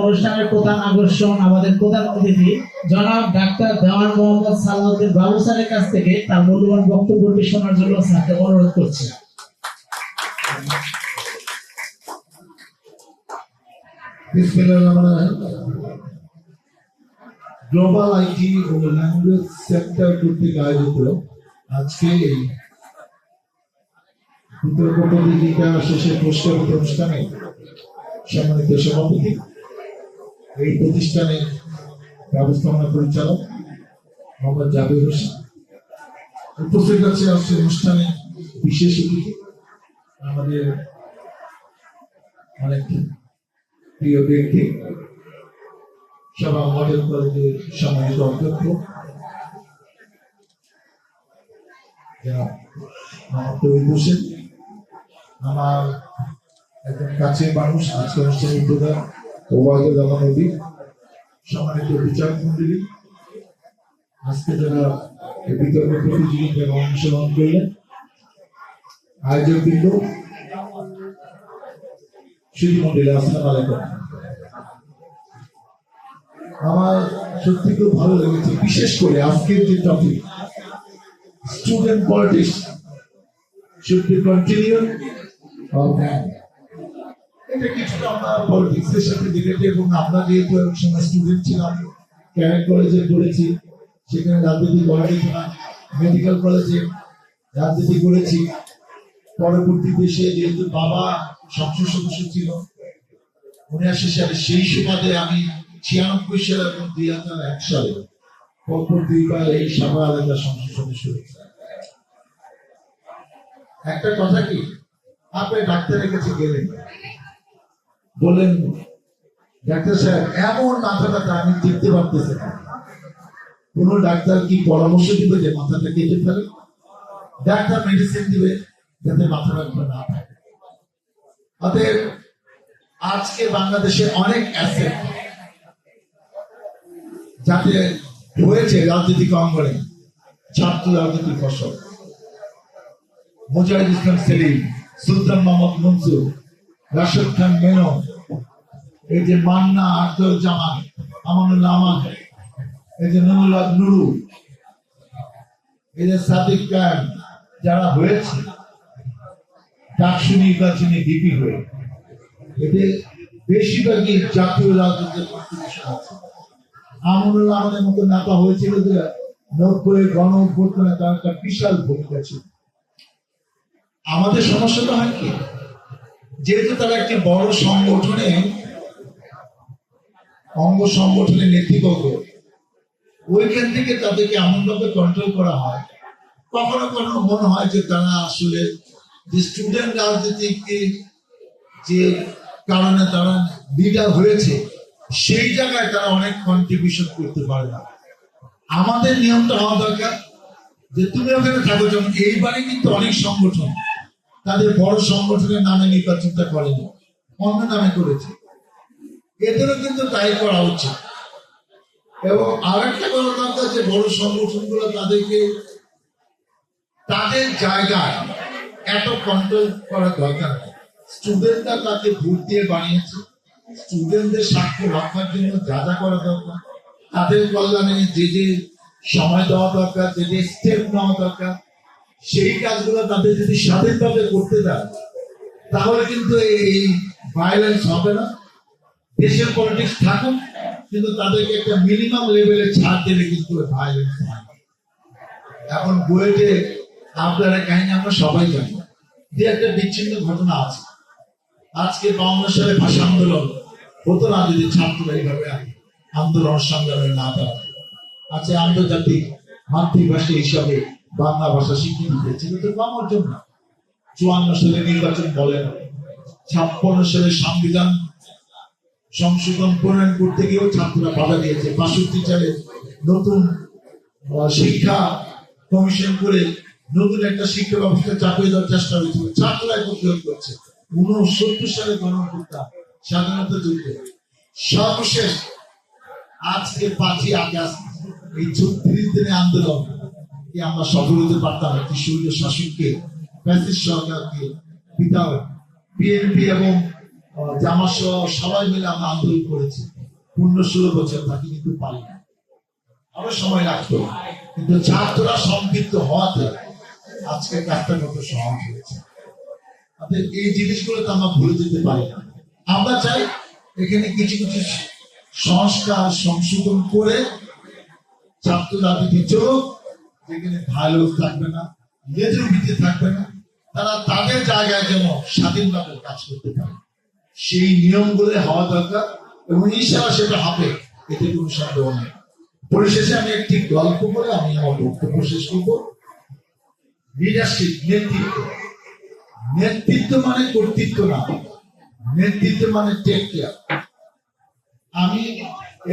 অনুষ্ঠানের প্রধান আকর্ষণ আমাদের প্রধান অতিথি জনাব ডাক্তার দেওয়ান মোহাম্মদ সালাউদ্দিন বাবু স্যারের কাছ থেকে তার মূল্যবান বক্তব্যটি শোনার জন্য স্যারকে অনুরোধ করছি। গ্লোবাল আইটি ও ল্যাঙ্গুয়েজ সেক্টর কর্তৃক আয়োজিত আজকে এই প্রতিযোগিতা শেষে পুরস্কার অনুষ্ঠানে সম্মানিত সভাপতি, এই প্রতিষ্ঠানের ব্যবস্থাপনা পরিচালক মোহাম্মদ জাবির হোসেন, উপস্থিত আছে আজকে অনুষ্ঠানে বিশেষ অতিথি আমাদের অনেক প্রিয় ব্যক্তি, সভা মডেল কলেজের সম্মানিত অধ্যক্ষ হোসেন, আমার একজন কাছের মানুষ, আজকে অনুষ্ঠানের প্রধান ওবায়দুর রহমান নবী, সম্মানিত বিচারক মন্ডলী, আজকে যারা বিতর্ক প্রতিযোগিতায় অংশগ্রহণ করলেন, আয়োজক বৃন্দ, সুধী মন্ডলী, আসসালামু আলাইকুম। আমার সত্যি খুব ভালো লেগেছে, বিশেষ করে আজকের যে topic student politics should be continued or not. এটা কিছুটা আমরা পলিটিক্সের সাথে রিলেটেড, এবং আমরা যেহেতু এক সময় স্টুডেন্ট ছিলাম, ক্যাডেট কলেজে পড়েছি, সেখানে রাজনীতি কলেজে মেডিকেল কলেজে রাজনীতি করেছি। পরবর্তী দেশে যেহেতু বাবা সংসদ সদস্য ছিল 79 সালে, সেই সুবাদে আমি 96 সালে এবং 2001 সালে পরপর দুইবার এই সভা এলাকার সংসদ সদস্য হয়েছি। একটা কথা কি, আপনি ডাক্তারের কাছে গেলেন, বলেন ডাক্তার সাহেব এমন মাথা ব্যথা আমি দেখতে পারতেছি না, কোন ডাক্তার কি পরামর্শ দিবে যে মাথাটা কেটে ফেলে? ডাক্তার মেডিসিন দিবে যাতে মাথা ব্যথা না থাকে। অতএব আজকে বাংলাদেশে অনেক অ্যাসেট যাতে হয়েছে রাজনৈতিক অঙ্গনে, ছাত্র রাজনীতির ফসল, মুজাহিদ ইসলাম সেলিম, সুলতান মোহাম্মদ মনসুর, রাশেদ খান মেনন, এই যে মান্না, আব্দুল জামান, আমানুল্লাহ আমান, এই যে নুরুল্লাহ নুরু, এই যে সাদিক খান, যারা হয়েছে ডাকসু নির্বাচনে ভিপি হয়ে, এদের বেশিরভাগই জাতীয় রাজনীতির কন্ট্রিবিউশন আছে। আমানুল্লাহ আমাদের মতো নেতা হয়েছিল যে 90 গণ অভ্যুত্থানে তার একটা বিশাল ভূমিকা ছিল। আমাদের সমস্যাটা হয় কি, যেহেতু তারা একটি বড় সংগঠনে অঙ্গ সংগঠনের নেতৃবর্গ, ওইখান থেকে তাদেরকে এমনভাবে কন্ট্রোল করা হয়, কখনো কখনো মনে হয় যে তারা আসলে যে স্টুডেন্ট রাজনীতিকে যে কারণে তারা লিডার হয়েছে, সেই জায়গায় তারা অনেক কন্ট্রিবিউশন করতে পারে না। আমাদের নিয়মটা হওয়া দরকার যে তুমি ওখানে থাকো। যেমন এইবারে কিন্তু অনেক সংগঠন তাদের বড় সংগঠনের নামে নির্বাচনটা করেনি, অন্য নামে করেছে, এদেরও কিন্তু তাই করা উচিত। এবং আর একটা কথা দরকার যে বড় সংগঠনগুলো তাদেরকে তাদের জায়গায় এত কন্ট্রোল করা দরকার নেই। স্টুডেন্টরা তাকে ভোট দিয়ে বানিয়েছে, স্টুডেন্টদের স্বার্থ রক্ষার জন্য যা যা করা দরকার, তাদের কল্যাণে যে যে সময় দেওয়া দরকার, যে যে স্টেপ নেওয়া দরকার, সেই কাজগুলো তাদের যদি স্বাধীনভাবে করতে দেয়, তাহলে কিন্তু এই ভায়োলেন্স হবে না। দেশের পলিটিক্স থাকুক, কিন্তু তাদেরকে একটা মিনিমাম লেভেলে ছাড় দিলে কিন্তু ভায়োলেন্স হয়। এখন বুয়েটে আপনারা কাহিনী আমরা সবাই জানি যে একটা বিচ্ছিন্ন ঘটনা আছে। আজকে 52 সালে ভাষা আন্দোলন হতো না যদি ছাত্ররা এইভাবে আন্দোলন সংগ্রামে না দাঁড়াতো। আজকে আন্তর্জাতিক মাতৃভাষা হিসাবে বাংলা ভাষা স্বীকৃতি দিয়েছে, কিন্তু কম অর্জন না। 54 সালে নির্বাচন বলেন, 56 সালে সংবিধান সংশোধন প্রণয়ন করতে গিয়েও ছাত্ররা বাধা দিয়েছে। 62 সালে নতুন শিক্ষা কমিশন করে নতুন একটা শিক্ষা ব্যবস্থা চাপিয়ে দেওয়ার চেষ্টা হয়েছিল, ছাত্ররাই প্রতিরোধ করছে। 69 সালে গণহত্যা, স্বাধীনতা যুদ্ধ, সর্বশেষ আজকে 5ই আগস্ট, এই 36 দিনের আন্দোলন কি আমরা সফল হতে পারতাম একটি স্বৈর শাসককে, ফ্যাসিস্ট সরকারকে, বিধায়ক বিএনপি এবং জামা সহ সবাই মিলে আমরা আন্দোলন করেছি 15-16 বছর, তাকে কিন্তু পারি না, আরো সময় লাগতো, কিন্তু ছাত্ররা সম্পৃক্ত হওয়াতে আজকে কাজটা কত সহজ হয়েছে। আমাদের এই জিনিসগুলো তো আমরা ভুলে যেতে পারি না। আমরা চাই এখানে কিছু কিছু সংস্কার সংশোধন করে ছাত্র রাজনীতি চলুক, যেখানে ভালো থাকবে না, লেজের ভিত্তি থাকবে না, তারা তাদের জায়গায় যেন স্বাধীনভাবে কাজ করতে পারে, সেই নিয়মগুলো হওয়া দরকার এবং ইনশাআল্লাহ সেটা হবে, এতে কোনো সন্দেহ নেই। পরিশেষে আমি একটি গল্প করে আমি আমার বক্তব্য শেষ করবো। লিডারশিপ, নেতৃত্ব, নেতৃত্ব মানে কর্তৃত্ব না, নেতৃত্ব মানে টেক কেয়ার। আমি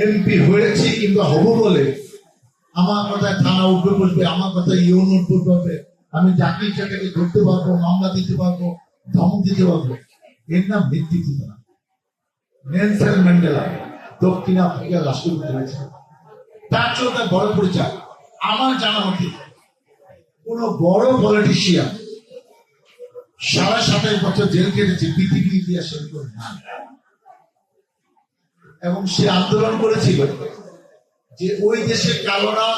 এমপি হয়েছি কিংবা হবো বলে আমার কথায় থানা উঠবে বসবে, আমার কথায় ইউন উঠবে বসবে, আমি যাকে ইচ্ছাটাকে ধরতে পারবো, মামলা দিতে পারবো, ধমক দিতে পারবো, এর নাম নেতৃত্ব না। নেলসন ম্যান্ডেলা দক্ষিণ আফ্রিকার রাষ্ট্রপতি হয়েছে, তার জন্য বড় পরিচয়। আমার জানা মতে কোন বড় পলিটিশিয়ান 27.5 বছর জেল কেটেছে পৃথিবীর ইতিহাসে না। এবং সে আন্দোলন করেছিল যে ওই দেশে কালোরা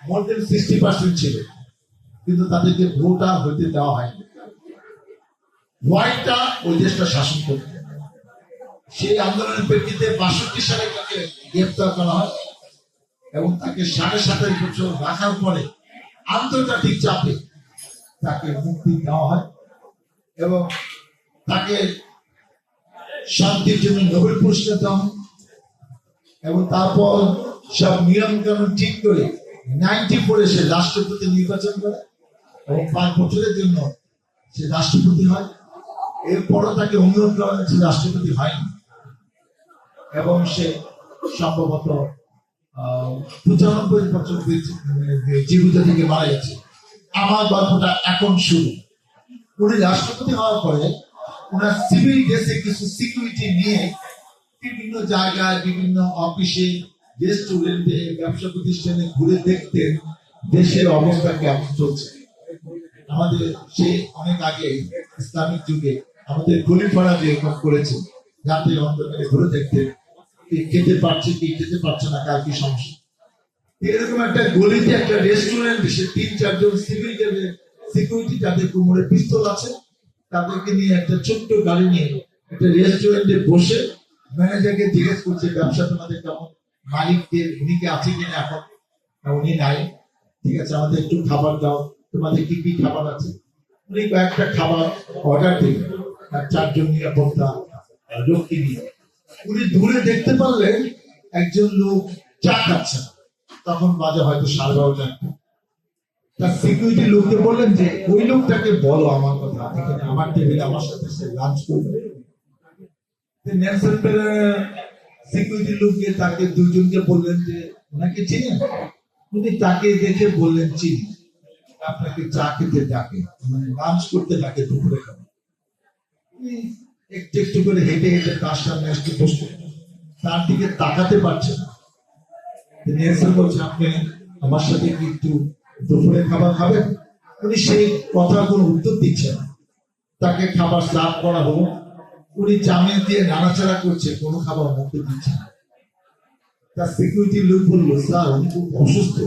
মোর দেন 60% ছিল, কিন্তু তাদেরকে ভোটার হইতে দেওয়া হয়নি, হোয়াইটটা ওই দেশটা শাসন করত। সেই আন্দোলনের প্রেক্ষিতে 62 সালে তাকে গ্রেপ্তার করা হয় এবং তাকে 27.5 বছর রাখার পরে আন্তর্জাতিক চাপে তাকে মুক্তি দেওয়া হয় এবং তাকে শান্তির জন্য নোবেল পুরস্কার দেওয়া হয়। এবং তারপর সব নিয়ম কানুন ঠিক করে 94 সে রাষ্ট্রপতি নির্বাচন করে এবং 5 বছরের জন্য সে রাষ্ট্রপতি হয়। এরপরও তাকে অনুরোধ করা হয়েছে, রাষ্ট্রপতি হয়নি এবং সে সম্ভবত 95 বছর জীবিত থেকে মারা গেছে। আমার গল্পটা এখন শুরু। উনি রাষ্ট্রপতি হওয়ার পরে ওনার সিভিল ড্রেসে কিছু সিকিউরিটি নিয়ে বিভিন্ন জায়গায়, বিভিন্ন অফিসে, রেস্টুরেন্টে, ব্যবসা প্রতিষ্ঠানে ঘুরে দেখতেন দেশের অবস্থা কেমন চলছে। আমাদের সে অনেক আগে ইসলামিক যুগে আমাদের গলিপাড়া যেরকম করেছে, রাতের অন্ধকারে ঘুরে দেখতেন খেতে পারছে কি খেতে পারছে না, কার কি সমস্যা। এরকম একটা গলিতে একটা রেস্টুরেন্ট, সে 3-4 জন সিভিল সিকিউরিটি, যাদের কোমরে পিস্তল আছে, তাদেরকে নিয়ে একটা ছোট্ট গাড়ি নিয়ে একটা রেস্টুরেন্টে বসে ম্যানেজারকে জিজ্ঞেস করছে ব্যবসা তোমাদের কেমন, মালিককে উনি কি আছে কিনা, এখন উনি নাই, ঠিক আছে আমাদের একটু খাবার দাও, তোমাদের কি কি খাবার আছে। উনি কয়েকটা খাবার অর্ডার দিলেন, 4 জন নিরাপত্তা রক্ষী নিয়ে। উনি দূরে দেখতে পারলেন একজন লোক চা খাচ্ছে, তখন বাজে হয়তো 12:30। তার সিকিউরিটি লোককে বললেন যে ওই লোকটাকে বলো আমার কথা, এখানে আমার টেবিলে আমার সাথে সে লাঞ্চ করবে। নেলসন ম্যান্ডেলা সিকিউরিটি লোককে তাকে 2 জনকে বললেন যে ওনাকে চিনেন, উনি তাকে দেখে বললেন চিনি, আপনাকে চা খেতে ডাকে, মানে লাঞ্চ করতে ডাকে দুপুরে খাবে। একটু একটু করে হেঁটে হেঁটে তার সামনে আসতে বসতে, তার দিকে তাকাতে পারছে না। নেলসন বলছে আপনি আমার সাথে কি একটু দুপুরে খাবার খাবেন? উনি সেই কথার কোনো উত্তর দিচ্ছে না। তাকে খাবার সার্ভ করা হলো, উনি চামিচ দিয়ে নাড়াচাড়া করছে, কোনো খাবার মুখে দিচ্ছে না। তার সিকিউরিটি লোক বললো স্যার উনি খুব অসুস্থ,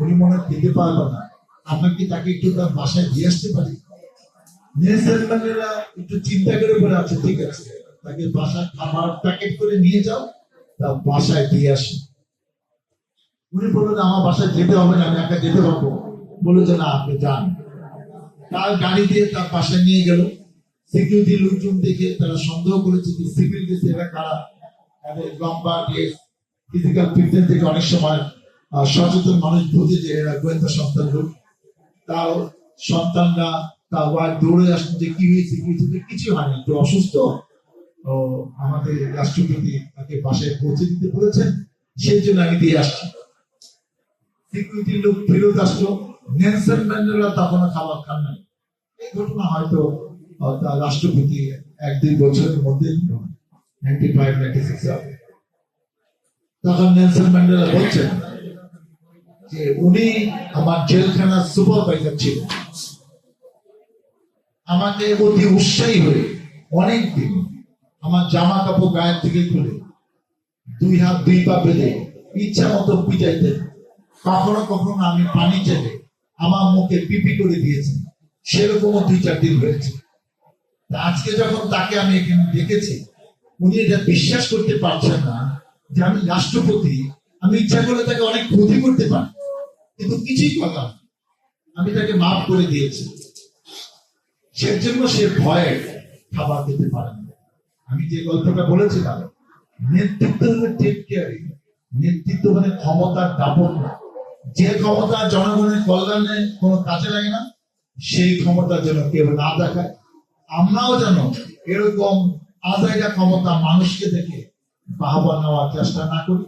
উনি মনে হয় খেতে পারবে না, আপনার কি তাকে একটু তার বাসায় দিয়ে আসতে পারি? নেলসন ম্যান্ডেলা একটু চিন্তা করে বলে আচ্ছা ঠিক আছে, তাকে বাসায় খাবার প্যাকেট করে নিয়ে যাও, তার বাসায় দিয়ে আসি। উনি বললেন আমার বাসায় যেতে হবে না, আমি একা যেতে পারবো। বলে যে না আপনি যান। তার গাড়ি দিয়ে তার বাসায় নিয়ে গেল। সিকিউরিটি লোকজন দেখে তারা সন্দেহ করেছে যে সিভিল ড্রেস এরা কারা, তাদের লম্বা ড্রেস, ফিজিক্যাল ফিটনেস থেকে অনেক সময় সচেতন মানুষ বোঝে যে এরা গোয়েন্দা সংস্থার লোক। তার সন্তানরা তার ওয়াইফ দৌড়ে আসেন যে কি হয়েছে, কিছু হয়নি, একটু অসুস্থ, আমাদের রাষ্ট্রপতি তাকে বাসায় পৌঁছে দিতে বলেছেন, সেই জন্য আমি দিয়ে আসছি। সিকিউরিটি লোক ফেরত আসলো, নেলসন ম্যান্ডেলা তখন খাবার খান নাই। এই ঘটনা হয়তো তার রাষ্ট্রপতি 1-2 বছরের মধ্যে 95-96 তখন নেলসন ম্যান্ডেলা বলছেন যে উনি আমার জেলখানার সুপারভাইজার ছিলেন, আমাকে অতি উৎসাহী হয়ে অনেকদিন আমার জামা কাপড় গায়ের থেকে খুলে দুই হাত দুই পা বেঁধে ইচ্ছা মতো পিটাইতেন। কখনো কখনো আমি পানি চেলে আমার মুখে পিপি করে দিয়েছেন, সেরকমও 2-4 দিন হয়েছে। তা আজকে যখন তাকে আমি এখানে দেখেছি, উনি এটা বিশ্বাস করতে পারছেন না যে আমি রাষ্ট্রপতি, আমি ইচ্ছা করে তাকে অনেক ক্ষতি করতে পারি, কিন্তু কিছুই করলাম না। আমি তাকে মাফ করে দিয়েছি। সেজন্য সে ভয়ে খাবার খেতে পারে না। আমি যে গল্পটা বলেছিলাম, নেতৃত্ব হলো টেক কেয়ারিং। নেতৃত্ব মানে ক্ষমতার দাপট না। যে ক্ষমতা জনগণের কল্যাণে কোনো কাজে লাগে না, সেই ক্ষমতা যেন কেউ না দেখায়। আমরাও যেন এরকম আজাইরা ক্ষমতা মানুষকে দেখে বাহবা নেওয়ার চেষ্টা না করি,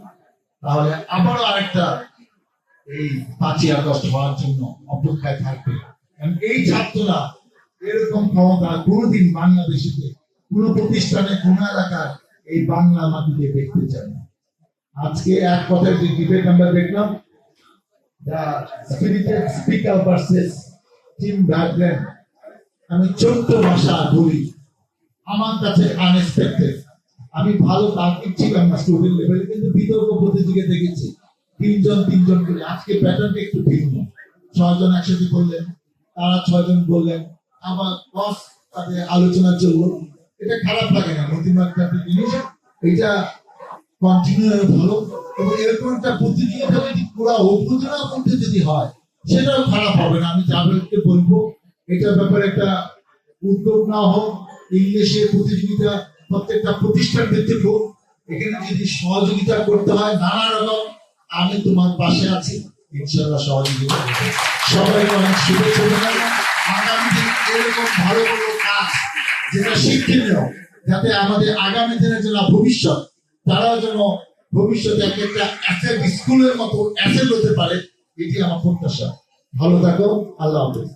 তাহলে আবারও আরেকটা এই 5ই আগস্ট হওয়ার জন্য অপেক্ষায় থাকবে। কারণ এই ছাত্ররা এরকম ক্ষমতা কোনোদিন বাংলাদেশিতে কোন প্রতিষ্ঠানে কোন এলাকার এই বাংলা মাটিতে দেখতে চায় না। আজকে এক কথায় যে ডিবেট আমরা দেখলাম, the spirited speaker versus team background, আমি 14 ভাষা বলি, আমার কাছে আনএক্সপেক্টেড। আমি ভালো তার্কিক ছিলাম না স্টুডেন্ট লেভেলে, কিন্তু বিতর্ক প্রতিযোগিতা দেখেছি 3 জন করে। আজকে প্যাটার্নটা একটু ভিন্ন। 6 জন একসাথে বললেন, তারা 6 জন বললেন, আবার বস তাদের আলোচনা চললো। এটা খারাপ লাগে না, নতুন একটা জিনিস, এটা কন্টিনিউ ভালো। এবং এরকম একটা প্রতিযোগিতা যদি পুরো উপজেলার মধ্যে যদি হয়, সেটাও খারাপ হবে না। আমি যাদেরকে বলবো এটার ব্যাপারে একটা উদ্যোগ না হোক, ইংলিশে প্রতিযোগিতা প্রত্যেকটা প্রতিষ্ঠান ভিত্তিক হোক। এখানে যদি সহযোগিতা করতে হয় নানা রকম, আমি তোমার পাশে আছি, ইনশাআল্লাহ সহযোগিতা করবো। সবাইকে অনেক শুভেচ্ছা জানাই। আগামী দিন এরকম ভালো ভালো কাজ যেটা শিক্ষণীয়, যাতে আমাদের আগামী দিনের জন্য ভবিষ্যৎ, তারাও যেন ভবিষ্যতে একটা অ্যাসেট, স্কুলের মতো অ্যাসেট হতে পারে, এটি আমার প্রত্যাশা। ভালো থাকো, আল্লাহ হাফেজ।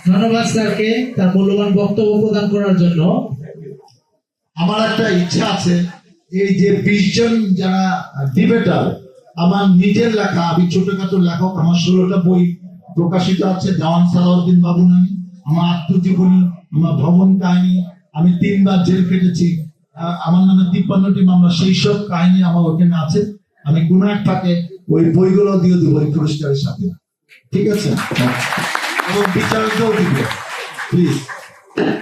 ধন্যবাদ স্যারকে তার মূল্যবান বক্তব্য প্রদান করার জন্য। আমার একটা ইচ্ছা আছে, এই যে 20 জন যারা ডিবেটার, আমার নিজের লেখা, আমি ছোটখাটো লেখক, আমার 16টা বই প্রকাশিত আছে। দেওয়ান সালাউদ্দিন বাবু নামে আমার আত্মজীবনী, আমার ভ্রমণ কাহিনী, আমি 3 বার জেল কেটেছি, আমার নামে 53টি মামলা, সেই সব কাহিনী আমার ওখানে আছে। আমি কোন এক ফাঁকে ওই বইগুলো দিয়ে দেবো এই পুরস্কারের সাথে, ঠিক আছে? এবং বিচারকও দিব, প্লিজ।